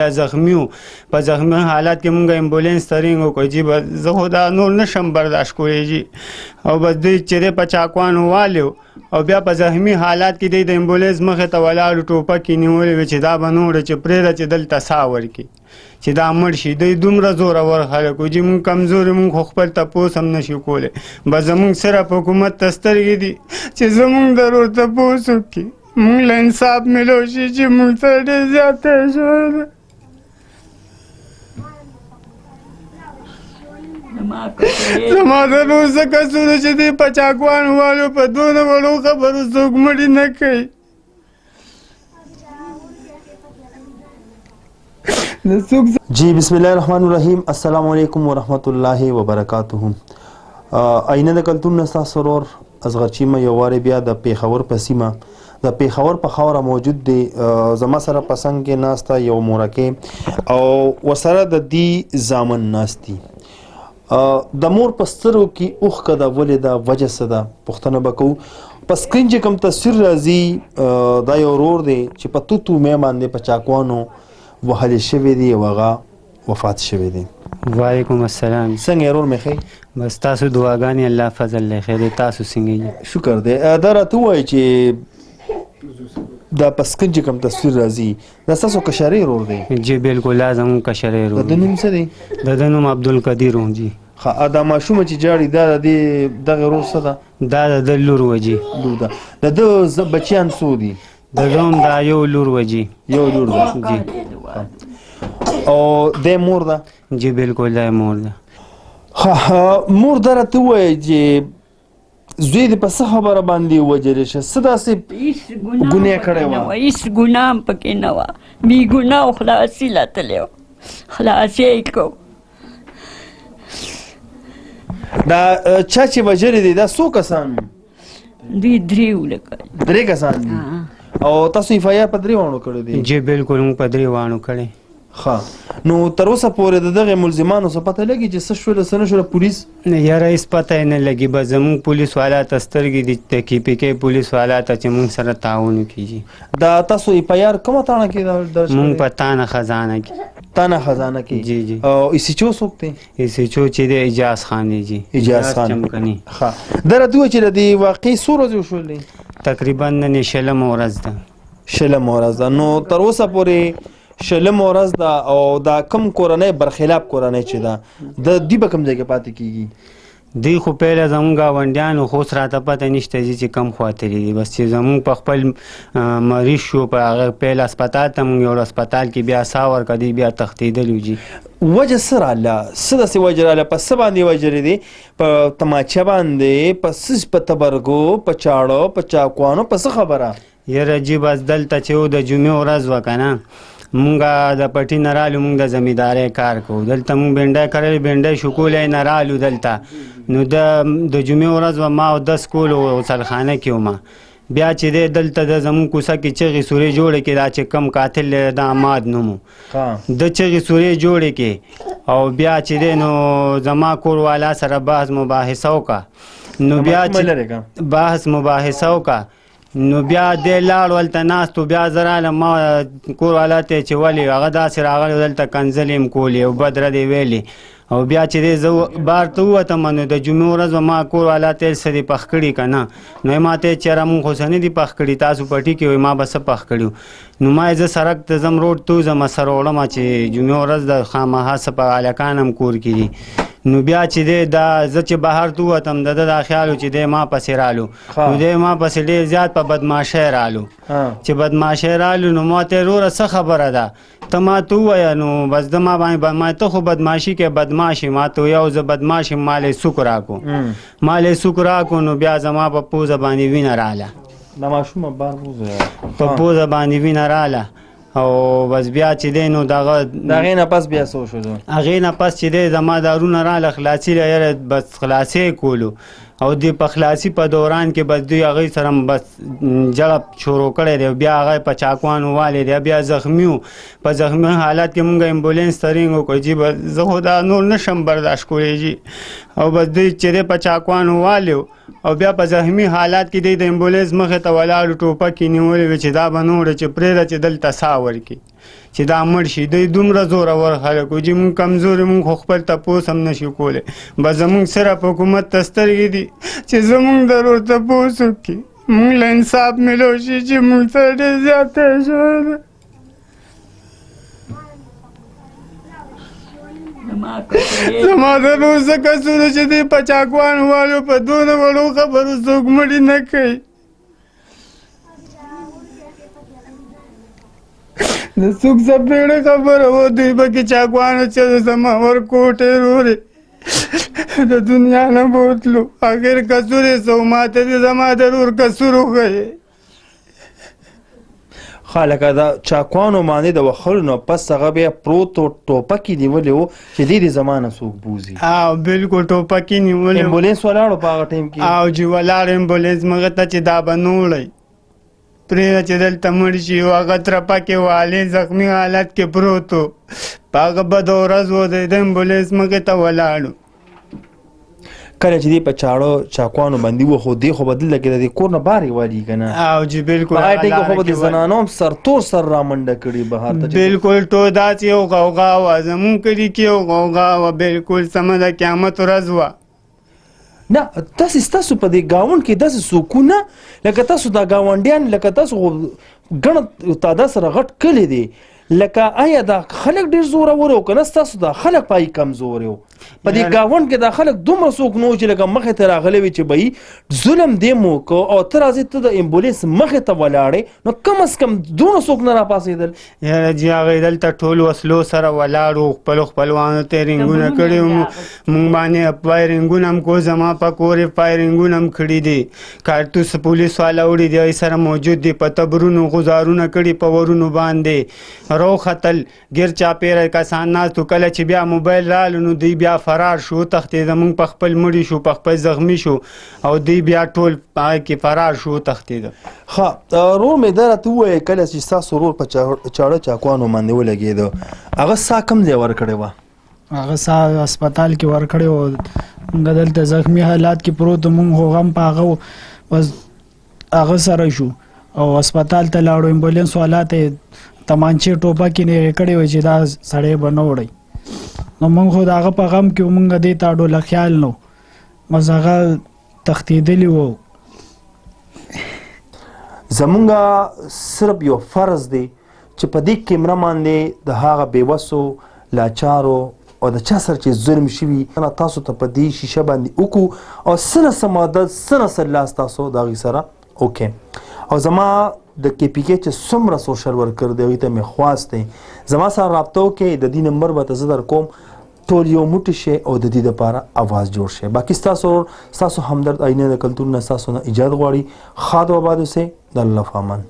زخمی وو په زخمی حالت کې مونږ امبولانس ته رینګ وکړو جی بس زه خو دا نور نشم برداشت کولی جی او بس دوی چې دی په چاقوانو والیو او بیا په زخمی حالت کې دی د امبولانس مخې ته ولاړو ټوپک یې نیولې وې چې دا به نوره چې پرېږده چې دلته ساه ورکړي چې دا مړ شي دوی دومره زورور خلک وو چې مونږ کمزوري مونږ خو خپل تپوس هم نشو کولی بس زمونږ صرف حکومت ته سترګې دي چې زمونږ د ورور تپوس وکړي مونږ له انصاف میلو شي چې مونږ سره ډېر زیاته شوی ده زما د نور څه کسونه چې دی په چاقوانو والو په دونه وړو خبرو څوک مړي نه کوي جی بسم الله الرحمن الرحیم السلام علیکم ورحمت الله وبرکاته آینه د کلتون نستا سرور اصغر چیمه یو واره بیا د پیښور په سیمه د پیښور په خاوره موجود دی زما سره پسنګ کې ناستا یو مورکه او ورسره د دې زامن ناستی د مور په سترګو کې اوښکه ده ولې ده وجه څه ده پوښتنه به کوو په سکرین چې کوم تصویر راځي دا یو ورور دی چې په توتو مې باندې په چاقوانو وهلی شوی دی او هغه وفات شوی دی وعلیکم السلام څنګه ورور مې ښه بس تاسو دعاګانې الله فضل له خیر تاسو څنګه یې شکر دی دا راته ووایي چې دا په سکرین چې کوم تصویر راځي دا ستاسو کشرې ورور دی جی بالکل لازم کشرې ورور د نوم څه دی د نوم عبدالقدیر و جی دا ماشومه چې جاړي دا د دغه ورور څه ده دا د لور و جی لور ده د ده بچیان څو دي د دوم دا یو لور و جی یو لور ده جی او د مور ده جی بالکل دا مور ده مور دا راته ووایي چې زوی دې په څه خبره باندې ووژلی شه څه داسې ګناه کړې وه هېڅ ګناه هم پکې نه وه بې ګناه او خلاصي لتلی وه خلاصي یې کوو دا چا چې وژلي دی دا څو کسان دوی درې ولکه درې کسان دي او تاسو اف آی آر په درې واړو کړی دی جی بالکل موږ په درې واړو کړی ښه نو تر اوسه پورې د دغه ملزمانو څه پته لګي چې څه شوله څه نه شوله پولیس یاره هېڅ پته یې نه لګي بس زموږ پولیس والا ته سترګې دي د کې پي کې پولیس والا ته چې موږ سره تعاون وکړي دا تاسو اف آی آر کومه تاڼه کې درج موږ په تانه خزانه کې تانه خزانه کې جی جی او ایس ایچ او څوک دی ایس ایچ او چې دی اجاز خان دی جی اجاز خان چمکني ښه دا راته ووایي چې د دې واقعي څو ورځې وشولې تقریبا نن یې شلمه ورځ ده شلمه ورځ ده نو تر اوسه پورې شلمه ورځ ده او دا کم کورنۍ برخلاف کورنۍ چې ده د دوی به کوم ځای کې پاتې کېږي دوی خو پیله زموږ ګاونډیانو خو اوس راته پته نشته چې کم خواته دي بس چې زموږ په خپل مریض شو په هغه پیل هسپتال ته موږ یو هسپتال کې بیا ساه ورکړه بیا تښتېدلي جي وجه څه راله څه داسې وجه راله په څه باندې وژلې دی په تماچه باندې په څه په تبرګو په چاړو په چاقوانو په څه خبره یاره جي بس دلته چې و د جمعې ورځ وه که نه مونږ د پټي نه رالو مونږ د زمیندارۍ کار کوو دلته مونږ بینډۍ کرلی بینډۍ شکولی نه رالو دلته نو د جمعې ورځ وه ما اودس کولو غسلخانه کې ومه بیا چې دی دلته د زموږ کوڅه کې چغې سورې جوړې کړې دا چې کم قاتل دی د عماد نوم د چغې سورې جوړې کړې او بیا چې دی نو زما کور والا سره بحث مباحثه وکړه نو بیا چې بحث مباحثه وکړه نو بیا دی لاړ ولته ناست و بیا زه رالم ما کور والا ته چې ولې هغه داسې راغلی دلته کنځلې م کولې او بد ردې ویلې او بیا چې دی زه بار ته ووتم نو د جمعې ورځ به ما کور والا ته څه دې پخ کړي که نه نو یې ما ته چېره مونږ خو څه نه دي پخ کړي تاسو پټي کې وایي ما به څه پخ کړي نو ما زه سړک ته ځم روډ ته وځم سره وړم چې جمعې ورځ د خامخا څه په هلکان هم کور کې دي نو بیا چې دی دا زه چې بهر ته ووتم د ده دا خیال و چې دی ما پسې رالو نو دی ما پسې ډېر زیات په بدماشۍ رالو چې بدماشۍ رالو نو ما ته یې وروره څه خبره ده ته ما ته ووایه نو بس ده ما باندې ما ته خو بدماشي کې بدماش ما ته ویه او زه بدماش یم ما له یې سوک راکړو ما له یې سوک راکړو نو بیا زما په پوزه باندې وینه راله په پوزه باندې وینه راله او بس بیا چې دی نو دغه د هغې نه پس بیا څه وشول هغې نه پس چې دی زما دارونه راله خلاصي له یاره بس خلاصۍ کولو او د په خلاصي په دوران کې بس دوی هغې سره بس جړه شروع کړی دی بیا هغه په چاقوانو والی دی بیا زخمي و په زخمي حالت کې مونږ امبولانس ته رینګ وکړو جي بس زه خو دا نور نشم برداشت کولی جي او بس دوی چې دی په چاقوانو والیو او بیا په زخمي حالت کې دی د امبولانس مخې ته ولاړو ټوپک یې نیولې وې چې دا به نوره چې پرېږده چې دلته ساه ورکړي چې دا مړ شي دوی دومره زورور خلک وو چې موږ کمزوري موږ خو خپل تپوس هم نشو کولی بس زموږ صرف حکومت ته سترګې دي چې زموږ د ورور تپوس وکړي موږ له انصاف میلو شي چې موږ سره ډېر زیاتی شوی ده زما د نور څه کسونه چې دی په چاکوان والو په دونه وړو خبرو څوک مړي نه کوي د څوک څه پیړه خبره و دوی پکې چاکوانو چې زما ورکوټې رورې د دنیا نه بوتلو اخر کسور یې سو ماته دې زما د رور کسور وښیې ښه لکه د چاکوانو باندې د وهلو نه پس هغه بیا پروت و ټوپک یې نیولی و چې دې د زمانه څوک بوځي او بالکل ټوپک یې نیولی امبولینس ولاړو په هغه ټایم کې او چې ولاړ امبولینس مغه ته چې دا به نه وړی پرېږده چې دلته مړ شي او هغه ترپکې والې زخمي حالت کې پروت و په هغه بده ورځ و د امبولینس مخې ته ولاړو کله چې دی په چاړه چاکوانو باندې و خو دی خو به دلته کې د دې کور نه بار یې والي که نه او چې بالکل په هغه ټایم کې خو به د زنانو هم سرتور سر رامنډه کړي بهر ته بالکل ټول داسې یو غوغا وه زمونږ کلي کې یو غوغا وه بالکل سمه د قیامت ورځ وه نه تاسې ستاسو په دې ګاونډ کې داسې څوکونه لکه تاسو دا ګاونډیان لکه تاسو خو ګڼ تعداد سره غټ کلی دی لکه آیا دا خلک ډېر زورور و که نه ستاسو دا خلک پای کمزوري و په دې ګاونډ کې دا خلک دومره څوک نه و چې لکه مخې ته راغلی وي چې به ظلم دې مو وکړو او ته راځې ته د امبولینس مخې ته ولاړې نو کم از کم دونه څوک نه راپاڅېدل یاره جي هغې دلته ټول وسلو سره ولاړ وو خپلو خپلوانو ته یې رنګونه کړي وو مونږ باندې فایرنګونه هم کو زما په کور یې فایرنګونه هم کړي دي کارتوس پولیس والا وړي دي هغې سره موجود دي په تبرونو غزارونه کړي په ورونو باندې روختل ګیر چاپېره کسان ناست و کله چې بیا موبایل رالو نو دوی بیا فرار شو تښتېده موږ په خپل مړي شو په خپل زخمي شو او دوی بیا ټول په هغې کې فرار شو تښتېده ښه رور مې دا راته ووایه کله چې ستاسو ورور په چاړه چاکوانو باندې ولګېده هغه ساه کوم ځای ورکړې وه هغه ساه هسپتال کې ورکړې وه موږ دلته زخمي حالات کې پروت وو موږ خو غم په هغه سره شو او هسپتال ته لاړو امبولینس والا ته تمانچې ټوپکې نیغې کړې وې چې دا سړی به نه وړی نو موږ خو د هغه په غم کې موږ دې ته ډوله خیال نه بس هغه تښتېدلي وو زمونږ صرف یو فرض دی چې په دې کیمره باندې د هغه بېوسو لاچارو او د چا سره چې ظلم شوي تاسو ته په دې شیشه باندې وکړو او څه نه څه مدد څه نه څه لاس تاسو د هغې سره وکړئ او زما د کې پی کې چې څومره سوشل ورکر دی هغوی ته مې خواست دی زما سره رابطه وکړئ د دې نمبر به ته زه در کوم ټول یو موټی شئ او د دې دپاره اواز جوړ شئ باقي ستاسو همدرد آینه د کلتور نه ستاسو نه ایجاد غواړي ښاد و آباد اوسئ د الله په امان